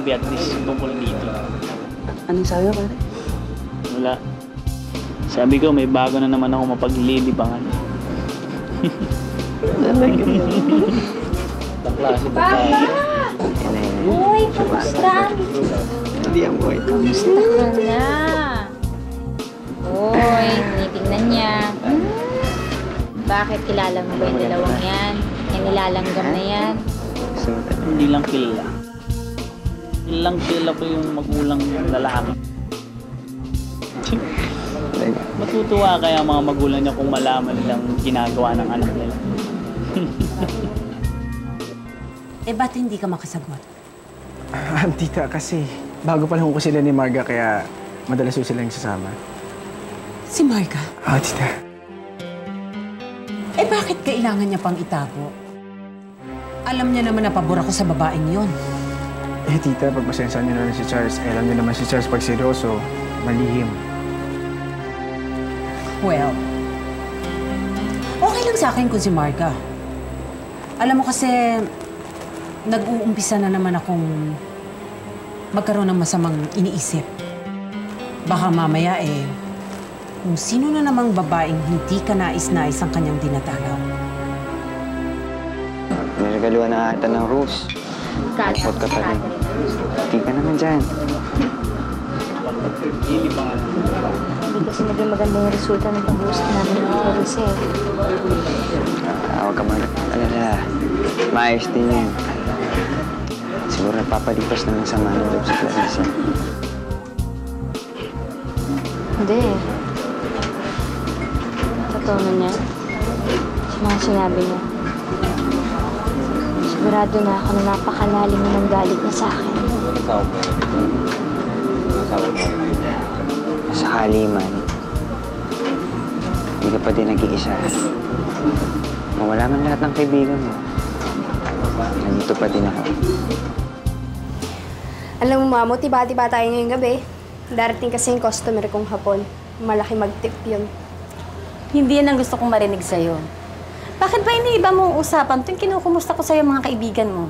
Beatrice tungkol dito. Anong sabi mo, pare? Wala. Sabi ko, may bago na naman ako mapaglilibangan. Papa! Uy, kamusta? Hindi ang boy. Kamusta ka na? Uy, tinitingnan niya. Bakit kilala mo ba yung dalawang yan? Yung nilalanggam na yan? Hindi lang kilala. Ilang kilala ko yung magulang lalaki. Matutuwa kaya mga magulang niya kung malaman nilang ginagawa ng anak nila. Ba't hindi ka makasagot? Tita, kasi bago pa lang ko sila ni Marga, kaya madalas ko silang sasama. Si Marga? Tita. Bakit kailangan niya pang itago? Alam niya naman na pabor ako sa babaeng yon. Tita, pagpasensya niyo na rin si Charles. Alam niyo naman si Charles pag seryoso, malihim. Well, okay lang sa akin kung si Marga. Alam mo kasi, nag-uumpisa na naman akong magkaroon ng masamang iniisip. Baka mamaya kung sino na namang babaeng hindi ka nais-nais ang kanyang dinadalaw. Niragaluan na ata ng Rose. Kapot ka pa rin. Hindi ka naman dyan. Hindi kasi naging magandang resulta ng pag-uusap namin ng Clarissa eh. Huwag ka mag-alala. Maayos din yan. Siguro nagpapalipas naman sa manulog si Clarissa. Hindi eh. Totoo na niya. Sa mga sinabi niya. Sigurado na ako na napakalalim ng galit niya sa akin. Sakali man, hindi ka pa din nag-iisa. Mawala man lahat ng kaibigan mo. Nandito pa din ako. Alam mo, Mamo, tiba-tiba tayo ngayong gabi. Darating kasi yung customer kong hapon. Malaki mag-tip yun. Hindi yan ang gusto kong marinig sa'yo. Bakit ba iniiba mo ang usapan tuwing kinukumusta ko sa'yo mga kaibigan mo?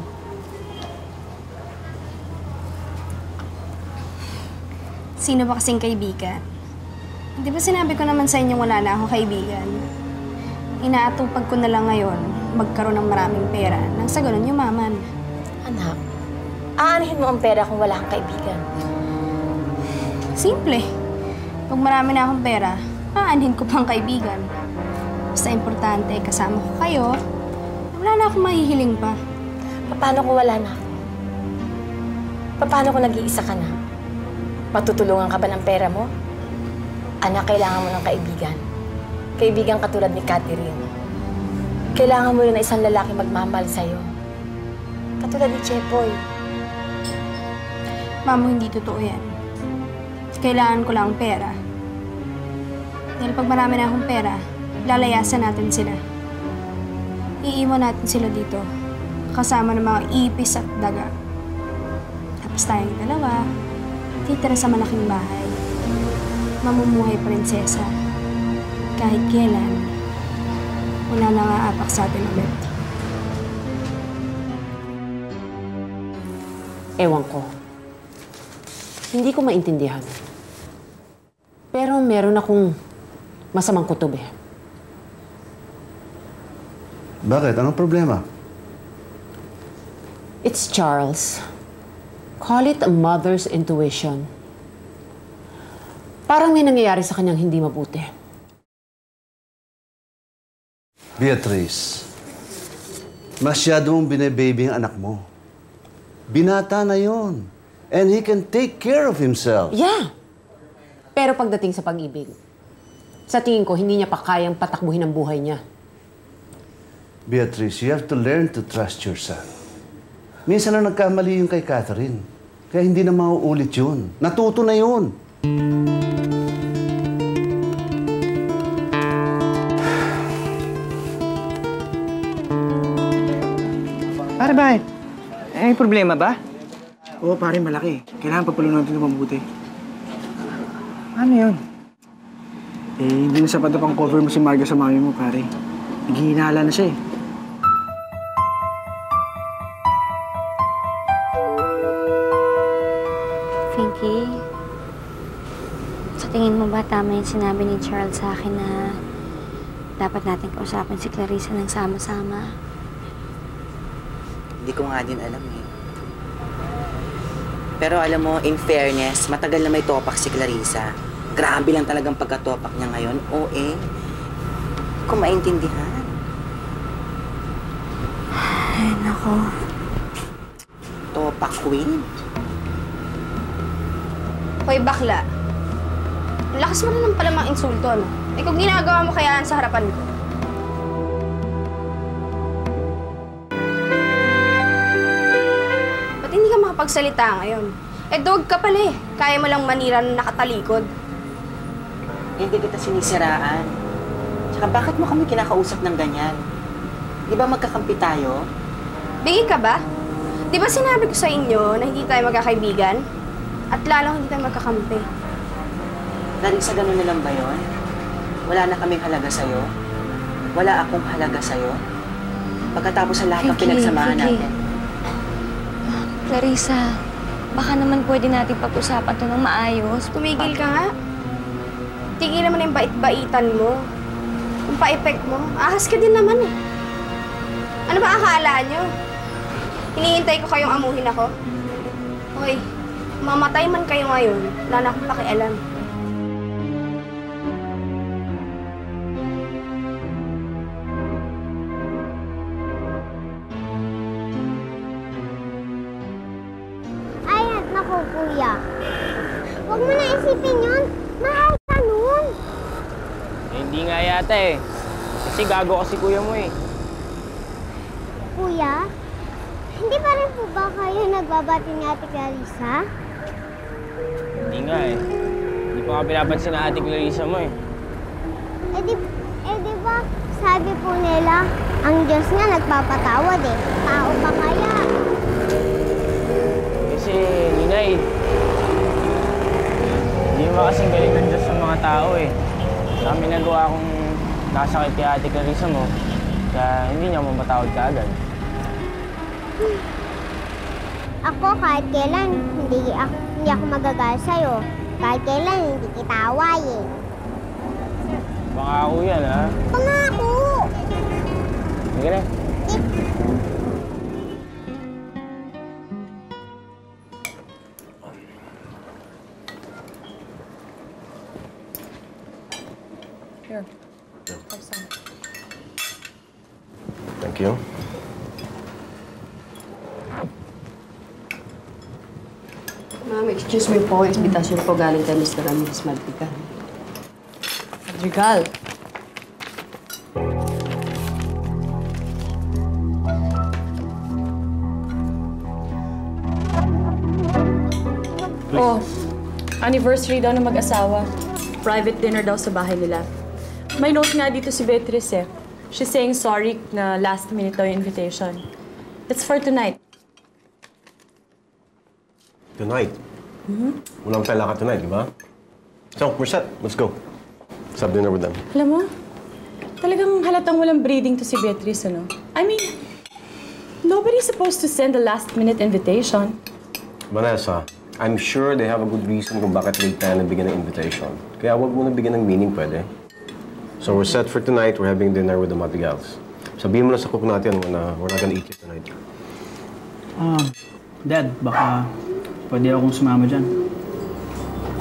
Sino ba kasing kaibigan? Di ba sinabi ko naman sa inyo wala na akong kaibigan? Inaatupag ko na lang ngayon magkaroon ng maraming pera nang sa ganun yumaman. Anak, aanihin mo ang pera kung wala kang kaibigan. Simple. Pag marami na akong pera, aanhin ko pang kaibigan. Basta importante, kasama ko kayo, wala na akong mahihiling pa. Paano kung wala na ako? Paano kung nag-iisa ka na? Matutulungan ka ba ng pera mo? Anak, kailangan mo ng kaibigan. Kaibigan katulad ni Catherine. Kailangan mo rin na isang lalaki magmamahal sa'yo. Katulad ni Chepoy. Mamo, hindi totoo yan. Kailangan ko lang pera. Dahil pag marami na akong pera, lalayasan natin sila. Iiwan natin sila dito, kasama ng mga ipis at daga. Tapos tayong dalawa, titira sa malaking bahay. Mamumuhay prinsesa. Kahit kailan, wala nang aapak sa atin ulit. Ewan ko. Hindi ko maintindihan. Pero meron akong masamang kutob eh. Bakit? Anong problema? It's Charles. Call it a mother's intuition. Parang may nangyayari sa kanyang hindi mabuti. Beatrice, masyado mong bine-baby ang anak mo. Binata na yon. And he can take care of himself. Yeah. Pero pagdating sa pag-ibig, sa tingin ko, hindi niya pa kayang patakbuhin ang buhay niya. Beatrice, you have to learn to trust your son. Minsan na nagkamali yung kay Catherine. Kaya hindi na mauulit yun. Natuto na yun. Pare, bakit? May problema ba? Oo, pare, malaki. Kailangan papulunan natin ng mabuti. Ano yun? Hindi na sapat na pang cover mo si Marga sa mami mo, pare. Naghihinala na siya eh. tingin mo ba tama yung sinabi ni Charles sa akin na dapat natin kausapin si Clarissa ng sama-sama? Hindi ko nga din alam eh. Pero alam mo, in fairness, matagal na may topak si Clarissa. Grabe lang talagang pagkatopak niya ngayon. Oo eh. Kung maintindihan. Ay, nako. Topak queen. Hoy, bakla. Ang lakas mo na lang pala mga insulto, no? Eh kung ginagawa mo kaya sa harapan ko. Ba't hindi ka makapagsalita ngayon? Eh, dog ka pala eh. Kaya mo lang manira ng nakatalikod. Hindi kita sinisiraan. Tsaka bakit mo kami kinakausap ng ganyan? Di ba magkakampi tayo? Bigay ka ba? Di ba sinabi ko sa inyo na hindi tayo magkakaibigan? At lalo hindi tayo magkakampi. Clarissa, ganun na lang ba yun? Wala na kaming halaga sa'yo? Wala akong halaga sa'yo? Pagkatapos sa lahat ng pinagsamahan natin. Clarissa, baka naman pwede natin pag-usapan to ng maayos. Tumigil ka nga. Tigil naman yung bait-baitan mo. Kung pa-effect mo, ahas ka din naman eh. Ano ba akala nyo? Hinihintay ko kayong amuhin ako? Hoy, mamatay man kayo ngayon, wala na akong pakialam. Ay, naku, kuya. Huwag mo na isipin yun. Mahal ka nun. Hindi nga yata eh. Kasi gago kasi kuya mo eh. Kuya, hindi pa rin po ba kayo nagbabati ni Ate Clarissa? Hindi nga eh. Hindi pa nga pinapansin na Ate Clarissa mo eh. Eh di ba, sabi po nila, ang Diyos nga nagpapatawad eh. Tao pa kaya? Kasi, Ninay, hindi mo kasing galing ng Diyos sa mga tao eh. Kami nagawa kong nakasakit kay Ate Clarissa mo, kaya hindi niya mamatawad ka agad. Ako kahit kailan, hindi ako magagal sa'yo. Kahit kailan, hindi kita awayin. Pangako yan, ha? Pangako! Sige na. Here. Have some. Thank you. Ma'am, excuse me po. Invitation po galing kay Mr. Ramirez Madrigal. Madrigal. Oh, anniversary daw ng mag-asawa. Private dinner daw sa bahay nila. May note nga dito si Beatrice eh. She's saying sorry na last minute daw yung invitation. It's for tonight. Tonight? Walang pela ka tonight, di ba? So, we're set. Let's go. Let's have dinner with them. Alam mo, talagang halatang walang breeding to si Beatrice, ano? I mean, nobody's supposed to send a last-minute invitation. Vanessa, I'm sure they have a good reason kung bakit late tayo nabigyan ng invitation. Kaya wag mo na bigyan ng meaning, pwede. So we're set for tonight. We're having dinner with the Madrigals. Sabihin mo na sa cook natin na we're not gonna eat here tonight. Dad, baka pwede akong sumama dyan.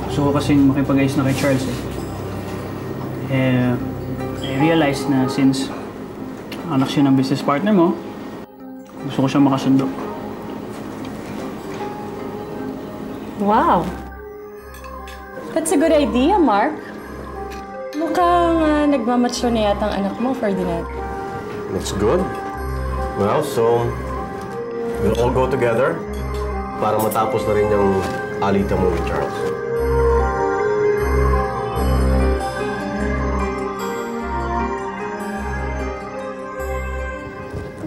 Gusto ko kasing makipag-ayos na kay Charles eh. I realized na since anak siya ng business partner mo, gusto ko siya makasundo. Wow. That's a good idea, Mark. Mukhang nagmamature na yata ang anak mo, Ferdinand. That's good. Well, so we'll all go together para matapos na rin yung alita mo with Charles.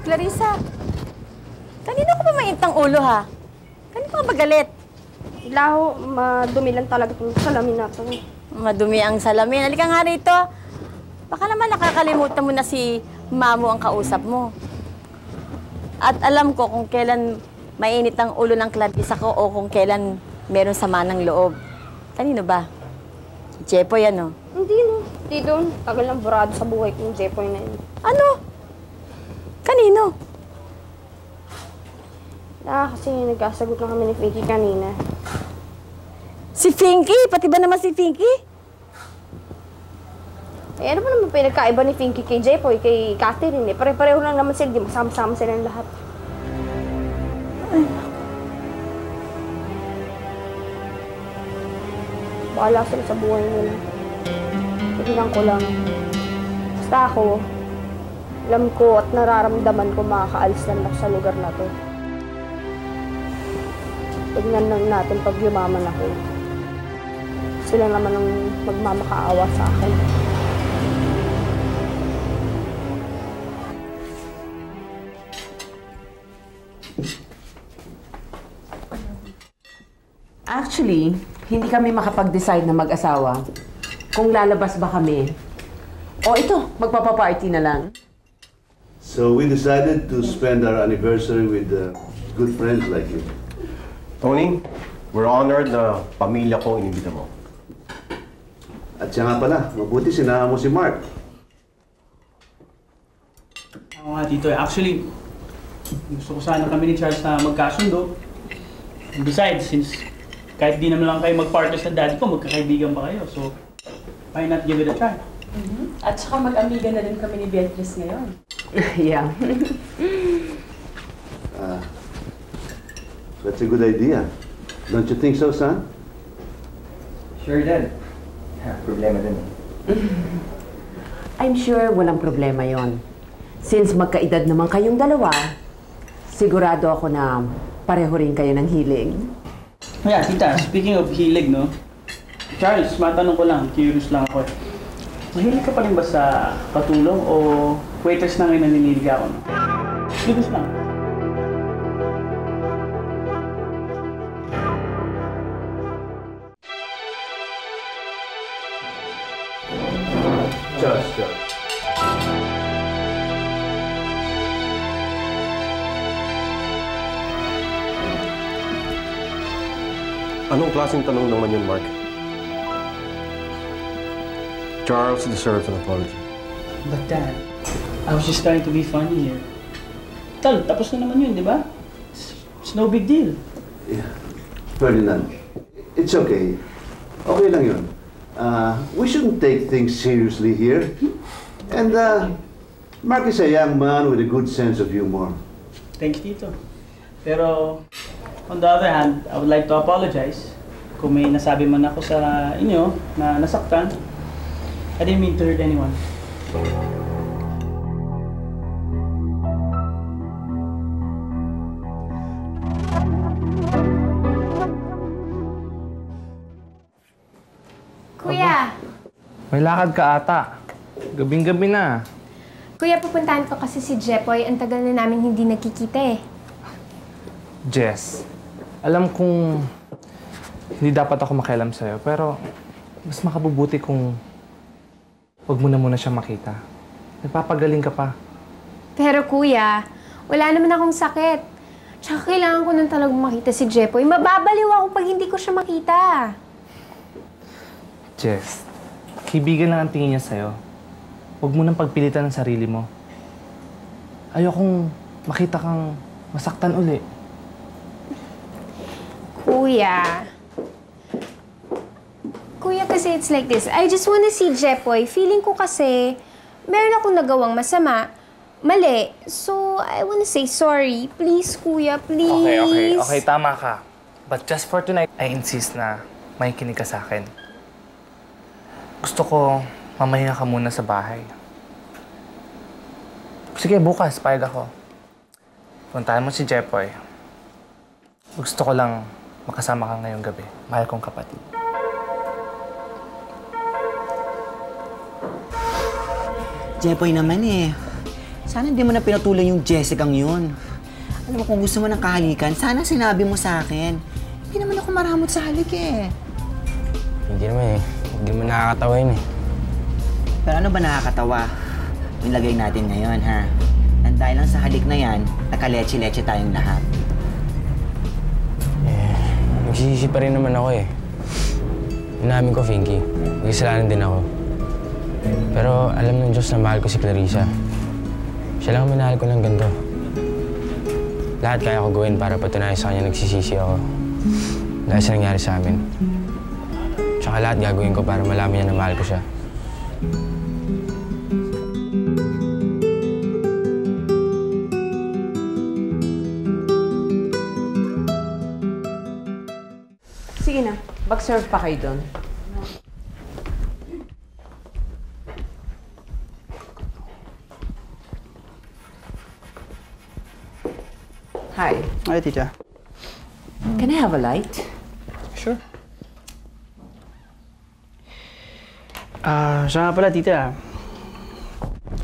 Clarissa, kanino ka ba mainitang ulo, ha? Kanino ka ba galit? Laho, madumi lang talaga itong salamin natin. Madumi ang salamin. Halika nga rito. Baka naman nakakalimutan mo na si Mamo ang kausap mo. At alam ko kung kailan mainit ang ulo ng Clarissa ko o kung kailan meron sama ng loob. Kanino ba? Jepoy, ano? Hindi, no. Hindi doon. Tagal ng burado sa buhay kong Jepoy na yun. Ano? Kanino? Kasi nagkasagot na kami ni Pinky kanina. Si Pinky? Pati ba naman si Pinky? Eh, ano ba naman pinagkaiba ni Pinky kay Jepoy, kay Catherine eh? Pare-pareho lang naman sila, di masama-sama silang lahat. Bahala sila sa buhay nila. Tignan ko lang. Basta ako, alam ko at nararamdaman ko makakaalis lang ako sa lugar na to. Tignan lang natin pag yumaman ako. Sila naman ang magmamakaawa sa akin. Actually, hindi kami makapag-decide na mag-asawa kung lalabas ba kami. O ito, magpapaparty na lang. So we decided to spend our anniversary with good friends like you. Tony, we're honored na pamilya ko inibita mo. At siya nga pala, mabuti sinama mo si Mark. Oo nga, Tito. Actually, gusto ko sana kami ni Charles na magkasundo. And besides, since kahit di naman lang kayo mag-partner sa daddy ko, magkakaibigan pa kayo. So, why not give it a try? At saka mag-amiga na rin kami ni Beatrice ngayon. Yeah. That's a good idea. Don't you think so, son? Sure, Dad. Problema din. I'm sure walang problema yon. Since magkaedad naman kayong dalawa, sigurado ako na pareho rin kayo ng hilig. Yeah, Tita, speaking of hilig, no? Charles, matanong ko lang, curious lang ako. Mahilig ka pa rin ba sa patulong o waitress na ngayon naninilig ako, no? Curious lang. Charles. Anong klaseng tanong naman yun, Mark? Charles deserves an apology. But Dad, I was just trying to be funny here. Tal, tapos na naman yun, di ba? It's no big deal. Yeah. Ferdinand, it's okay. Okay lang yun. We shouldn't take things seriously here. And Mark is a young man with a good sense of humor. Thank you, Tito. Pero, on the other hand, I would like to apologize kung may nasabi man ako sa inyo na nasaktan. I didn't mean to hurt anyone. Kuya! May lakad ka ata. Gabing-gabi na. Kuya, pupuntahan ko kasi si Jepoy. Ang tagal na namin hindi nagkikita eh. Jess, alam kong hindi dapat ako makialam sa'yo, pero mas makabubuti kung huwag mo na muna siya makita. Nagpapagaling ka pa. Pero kuya, wala naman akong sakit. Tsaka kailangan ko nang talagang makita si Jepoy. Mababaliw ako pag hindi ko siya makita. Jess, kaibigan lang ang tingin niya sa'yo. Huwag mo nang pagpilitan ng sarili mo. Ayokong makita kang masaktan uli. Kuya, kasi it's like this. I just wanna see Jepoy. Feeling ko kasi meron akong nagawang masama. Mali. So, I wanna say sorry. Please, kuya, please. Okay, tama ka. But just for tonight, I insist na makikinig ka sa akin. Gusto ko mamahinga ka muna sa bahay. Sige, bukas, payag ako. Puntahan mo si Jepoy. Gusto ko lang makasama ka ngayong gabi. Mahal kong kapatid. Jepoy naman eh. Sana hindi mo na pinatuloy yung Jessicang yun. Alam mo, kung gusto mo ng kahalikan, sana sinabi mo sa akin. Hindi naman ako maramot sa halik eh. Hindi naman eh. Hindi mo nakakatawa yun eh. Pero ano ba nakakatawa? Yung lagay natin ngayon, ha? Nang dahil lang sa halik na yan, nakaletsi-letsi tayong lahat. Nagsisisi pa rin naman ako eh. Inamin ko, Finky. May kasalanan din ako. Pero alam ng Diyos na mahal ko si Clarissa. Siya lang ang minahal ko ng ganito. Lahat kaya ko gawin para patunayan sa kanya nagsisisi ako. Dahil sa nangyari sa amin. Tsaka lahat gagawin ko para malaman niya na mahal ko siya. Sige na, mag-serve pa kayo doon. Hi. Hi, tita. Can I have a light? Sure. Siya nga pala, tita.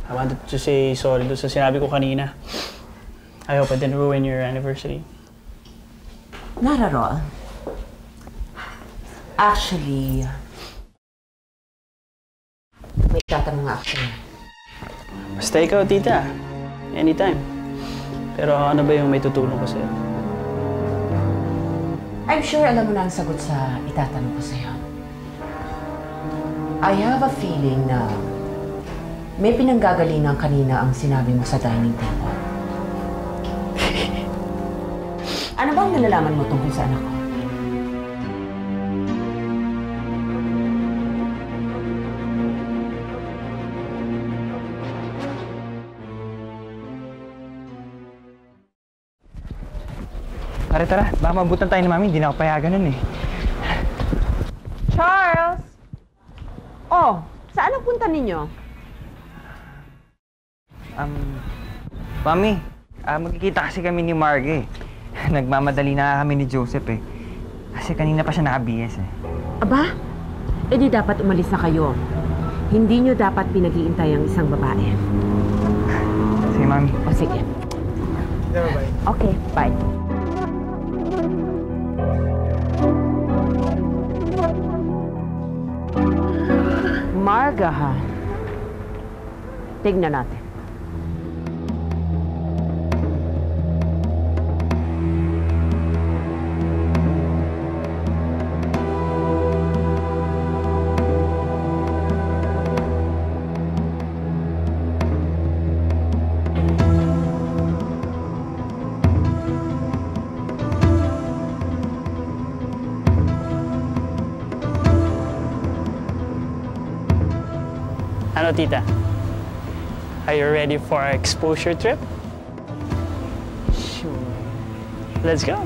I wanted to say sorry doon sa sinabi ko kanina. I hope I didn't ruin your anniversary. Not at all. Actually, may tatanong nga ako. Basta ikaw, tita. Anytime. Pero ano ba yung may tutulong ko sa'yo? I'm sure alam mo na ang sagot sa itatanong ko sa'yo. I have a feeling na may pinanggagalingan kanina ang sinabi mo sa dining table. Ano bang nalalaman mo tungkol sa anak ko? Tara, tara. Baka mabutan tayo ni Mami. Hindi na ako payagan nun eh. Charles! Oh, saan ang punta ninyo? Mami, magkikita kasi kami ni Marge. Nagmamadali na kami ni Joseph eh. Kasi kanina pa siya naka-BS eh. Aba, edi dapat umalis na kayo. Hindi nyo dapat pinag-iintay ang isang babae. Sige, Mami. O sige. Bye-bye. Okay, bye. Marga, ha? Tignan natin. Ano, tita? Are you ready for our exposure trip? Sure. Let's go.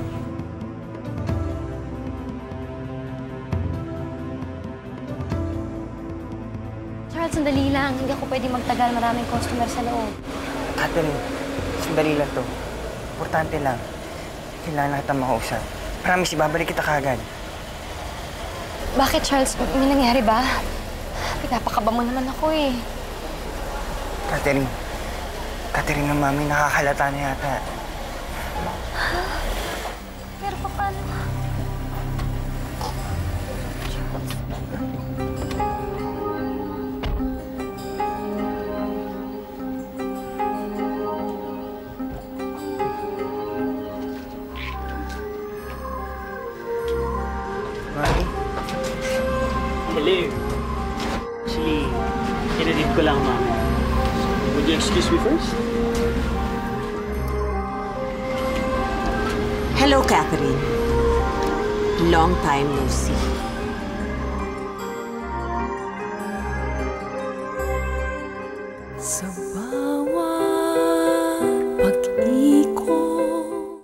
Charles, sandali lang. Hindi ako pwede magtagal. Maraming customer sa loob. Catherine, sandali lang to. Importante lang. Kailangan kita makausap. Promise, ibabalik kita kagad. Bakit, Charles? May nangyari ba? Pinapakaba mo naman ako eh. Catherine. Catherine ng Mami, nakakalata na yata. Pero paano? Mami? Hello. Actually, kinadid ko lang, ma'am. Would you excuse me first? Hello, Catherine. Long time no see. Sa